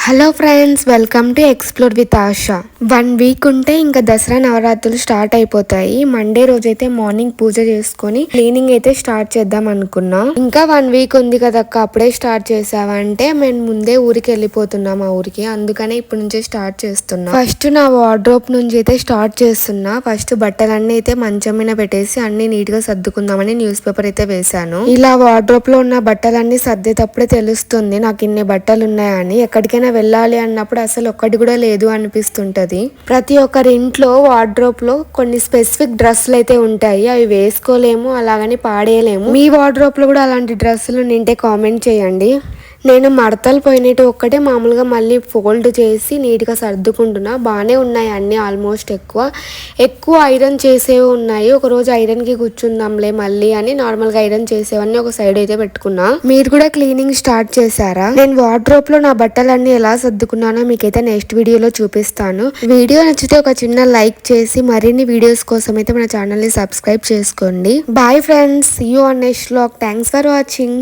Hello friends, welcome to explore with ASHA. 1 week ఉంటే ఇంకా దసరా నవరాత్రులు స్టార్ట్ అయిపోతాయి. మండే రోజైతే మార్నింగ్ పూజ చేసుకొని క్లీనింగ్ అయితే స్టార్ట్ చేద్దాం అనుకున్నా. ఇంకా 1 వీక్ ఉంది కదక్క, అప్పుడే స్టార్ట్ చేసావంటే మేము ముందే ఊరికి వెళ్ళిపోతున్నాం మా ఊరికి, అందుకనే ఇప్పటి నుంచే స్టార్ట్ చేస్తున్నా. ఫస్ట్ నా వార్డ్రోబ్ నుంచి అయితే స్టార్ట్ చేస్తున్నా. ఫస్ట్ బట్టలన్నీ అయితే మంచం మీద పెట్టేసి అన్ని నీట్ గా సర్దుకుందామని న్యూస్ పేపర్ అయితే వేసాను. ఇలా వార్డ్రోబ్ లో ఉన్న బట్టలన్నీ సర్దేటప్పుడే తెలుస్తుంది నాకు ఇన్ని బట్టలు ఉన్నాయని. ఎక్కడికైనా వెళ్ళాలి అన్నప్పుడు అసలు ఒక్కటి కూడా లేదు అనిపిస్తుంటది. ప్రతి ఒక్కరి ఇంట్లో వార్డ్రోబ్ లో కొన్ని స్పెసిఫిక్ డ్రెస్సులు అయితే ఉంటాయి, అవి వేసుకోలేము, అలాగని పాడేయలేము. మీ వార్డ్రోబ్ లో కూడా అలాంటి డ్రెస్సులు నింటే కామెంట్ చేయండి. నేను మడతలు పోయినట్టు ఒక్కటే మామూలుగా మళ్ళీ ఫోల్డ్ చేసి నీట్గా సర్దుకుంటున్నా. బాగానే ఉన్నాయి అన్నీ, ఆల్మోస్ట్ ఎక్కువ ఐరన్ చేసేవి ఉన్నాయి. ఒకరోజు ఐరన్కి కూర్చుందాంలే మళ్ళీ అని నార్మల్గా ఐరన్ చేసేవన్నీ ఒక సైడ్ అయితే పెట్టుకున్నా. మీరు కూడా క్లీనింగ్ స్టార్ట్ చేశారా? నేను వార్డ్రోబ్ లో నా బట్టలన్నీ ఎలా సర్దుకున్నానో మీకైతే నెక్స్ట్ వీడియోలో చూపిస్తాను. వీడియో నచ్చితే ఒక చిన్న లైక్ చేసి మరిన్ని వీడియోస్ కోసం అయితే మన ఛానల్ని సబ్స్క్రైబ్ చేసుకోండి. Bye friends, see you on next vlog. Thanks for watching.